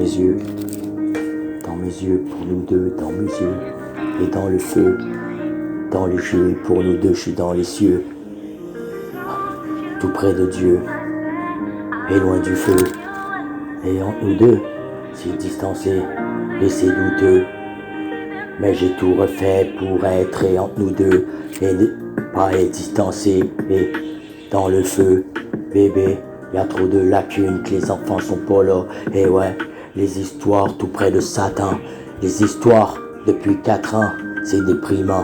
dans mes yeux pour nous deux, dans mes yeux et dans le feu, dans les yeux pour nous deux, je suis dans les cieux, tout près de Dieu et loin du feu, et entre nous deux, c'est distancé et c'est douteux, mais j'ai tout refait pour être entre nous deux et ne pas être distancé et dans le feu, bébé. Y a trop de lacunes, que les enfants sont pas là. Et ouais, les histoires tout près de Satan. Les histoires depuis 4 ans, c'est déprimant.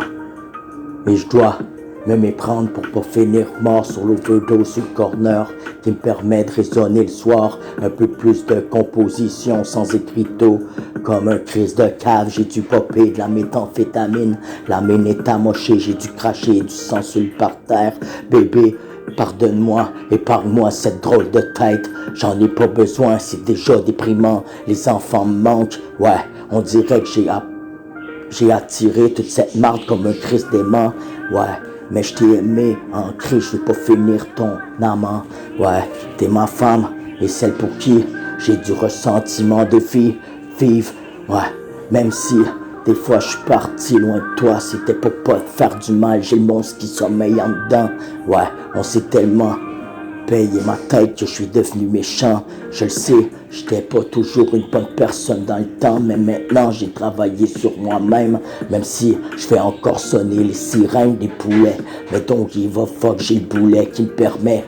Et je dois me méprendre pour pas finir mort sur l'overdose sur le corner qui me permet de raisonner le soir. Un peu plus de composition sans écriteau. Comme un crise de cave, j'ai dû popper de la méthamphétamine. La mine est amochée, j'ai dû cracher du sang sur le parterre. Bébé, pardonne-moi, épargne-moi cette drôle de tête. J'en ai pas besoin, c'est déjà déprimant. Les enfants me manquent, ouais, on dirait que j'ai attiré toute cette marde comme un Christ dément. Ouais, mais je t'ai aimé en Christ, je veux pas finir ton amant. Ouais, t'es ma femme et celle pour qui j'ai du ressentiment de vivre. Ouais, même si des fois je suis parti loin de toi, c'était pour pas te faire du mal, j'ai le monstre qui sommeille en dedans. Ouais, on s'est tellement payé ma tête que je suis devenu méchant. Je le sais, j'étais pas toujours une bonne personne dans le temps, mais maintenant j'ai travaillé sur moi-même, même si je fais encore sonner les sirènes des poulets. Mais donc il va fuck, j'ai le boulet qui me permet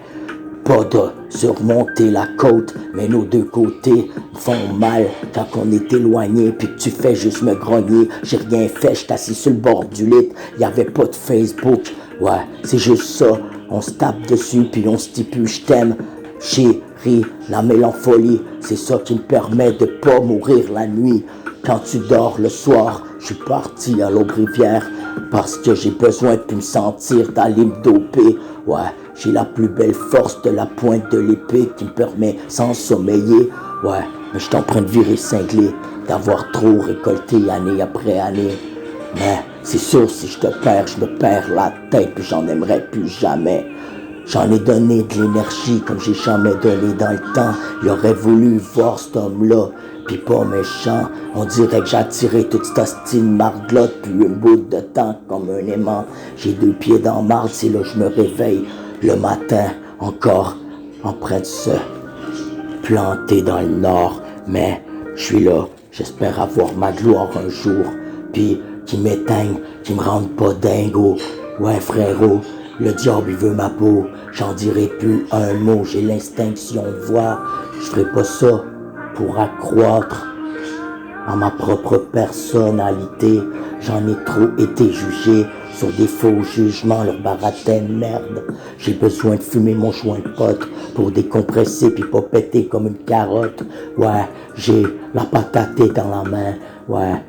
pas de surmonter la côte, mais nos deux côtés me font mal quand on est éloigné, puis que tu fais juste me grogner. J'ai rien fait, j'étais assis sur le bord du lit, y'avait pas de Facebook. Ouais, c'est juste ça, on se tape dessus, puis on se dit plus je t'aime. Chérie, la mélancolie, c'est ça qui me permet de pas mourir la nuit. Quand tu dors le soir, je suis parti à l'Aube-Rivière parce que j'ai besoin de me sentir d'aller me doper. Ouais, j'ai la plus belle force de la pointe de l'épée qui me permet sans sommeiller. Ouais, mais je suis en train de virer cinglé, d'avoir trop récolté année après année. Mais c'est sûr, si je te perds, je me perds la tête, puis j'en aimerais plus jamais. J'en ai donné de l'énergie comme j'ai jamais donné dans le temps. Il aurait voulu voir cet homme-là, pis pas méchant. On dirait que j'ai attiré toute cette hostile marde-là depuis une bout de temps comme un aimant. J'ai 2 pieds dans marde, c'est là que je me réveille le matin, encore en train de se planter dans le nord. Mais je suis là, j'espère avoir ma gloire un jour, puis qui m'éteigne, qui me rende pas dingo. Ouais frérot, le diable il veut ma peau, j'en dirai plus un mot, j'ai l'instinct que si on me voit, je ferai pas ça pour accroître en ma propre personnalité. J'en ai trop été jugé sur des faux jugements, leur baratin de merde. J'ai besoin de fumer mon joint de pote pour décompresser puis pas péter comme une carotte. Ouais, j'ai la patate dans la main, ouais.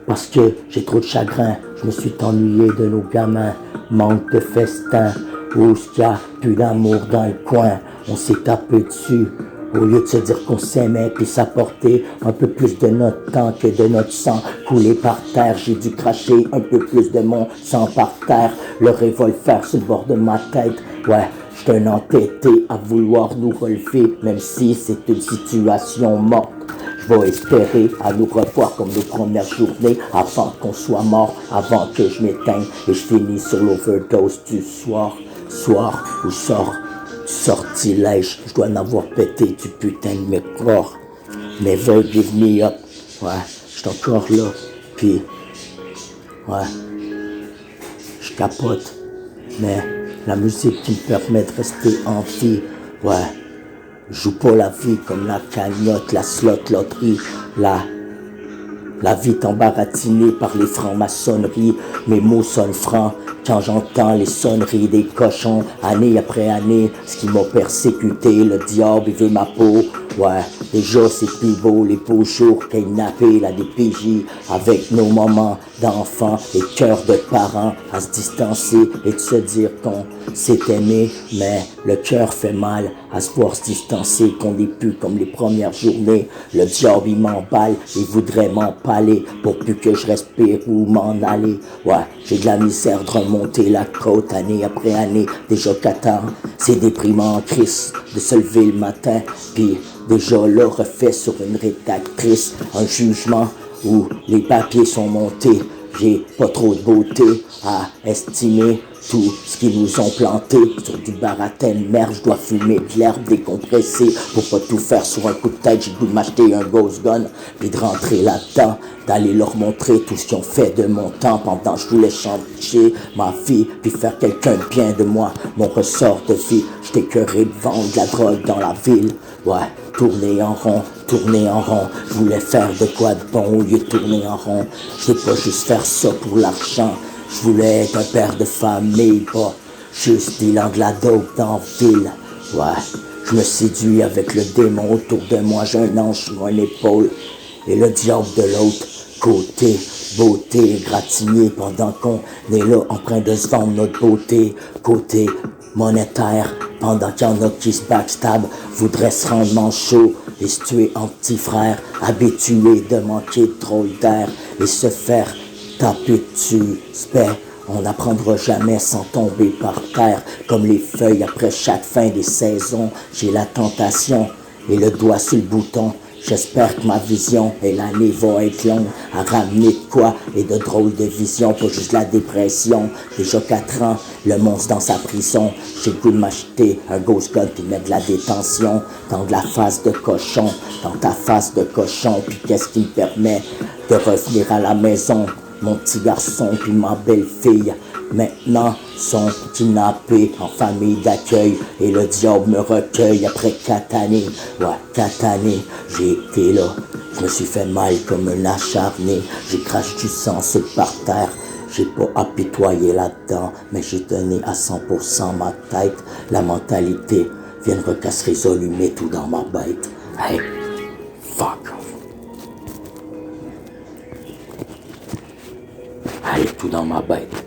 Parce que j'ai trop de chagrin, je me suis ennuyé de nos gamins. Manque de festin, où il y a plus d'amour dans le coin, on s'est tapé dessus. Au lieu de se dire qu'on s'aimait puis s'apporter un peu plus de notre temps que de notre sang coulé par terre, j'ai dû cracher un peu plus de mon sang par terre. Le revolver sur le bord de ma tête, ouais, j'étais un entêté à vouloir nous relever, même si c'est une situation morte. Je vais espérer à nous revoir comme nos premières journées avant qu'on soit mort, avant que je m'éteigne et je finis sur l'overdose du soir où sort du sortilège. Je dois en avoir pété du putain de mes corps. Never give me up. Ouais, je suis encore là. Puis, ouais, je capote. Mais la musique qui me permet de rester en vie, ouais. Joue pas la vie comme la cagnotte, la slot loterie, la vie t'embaratinée par les francs-maçonneries. Mes mots sonnent francs quand j'entends les sonneries des cochons. Année après année, ce qui m'a persécuté, le diable il veut ma peau. Ouais, déjà c'est plus beau les beaux jours kidnappés, la DPJ, avec nos moments d'enfants et cœurs de parents à se distancer et de se dire qu'on s'est aimé, mais le cœur fait mal à se voir se distancer, qu'on n'est plus comme les premières journées. Le diable il m'emballe, il voudrait m'empaler pour plus que je respire ou m'en aller. Ouais, j'ai de la misère de monter la côte année après année, déjà 4 ans. C'est déprimant en crise de se lever le matin, puis déjà là refait sur une rédactrice, un jugement où les papiers sont montés. J'ai pas trop de beauté à estimer tout ce qu'ils nous ont planté sur du baratin de merde. Je dois fumer de l'herbe décompressée pour pas tout faire sur un coup de tête. J'ai le goût de m'acheter un ghost gun puis de rentrer là-dedans, d'aller leur montrer tout ce qu'ils ont fait de mon temps pendant que je voulais changer ma vie puis faire quelqu'un de bien de moi. Mon ressort de vie, j'étais écœuré de vendre de la drogue dans la ville. Ouais, tourner en rond, tourner en rond. Je voulais faire de quoi de bon au lieu de tourner en rond. Je veux pas juste faire ça pour l'argent. Je voulais être un père de famille, pas juste dealant de la dope dans la ville. Ouais, je me séduis avec le démon autour de moi. J'ai un ange sur mon épaule et le diable de l'autre côté. Beauté égratignée pendant qu'on est là en train de se vendre notre beauté. Côté monétaire, pendant qu'il y en a qui se backstab, voudraient se rendre manchot et se tuer en petits frères, habitués de manquer de drôle d'air et se faire taper dessus. Spect, on n'apprendra jamais sans tomber par terre, comme les feuilles après chaque fin des saisons. J'ai la tentation et le doigt sur le bouton. J'espère que ma vision et l'année va être longue à ramener de quoi et de drôles de visions, pas juste la dépression. Déjà 4 ans, le monstre dans sa prison. J'ai le goût de m'acheter un ghost gun puis mettre de la détention dans de la face de cochon, dans ta face de cochon. Puis qu'est-ce qui me permet de revenir à la maison? Mon petit garçon puis ma belle-fille maintenant sont kidnappés en famille d'accueil et le diable me recueille après 4 années. Ouais, 4 années, j'ai été là. Je me suis fait mal comme un acharné. J'ai craché du sang sur le parterre. J'ai pas apitoyé là-dedans, mais j'ai donné à 100% ma tête. La mentalité vient de recasse résolumer tout dans ma bête. Hey, fuck off. Allez, tout dans ma bête.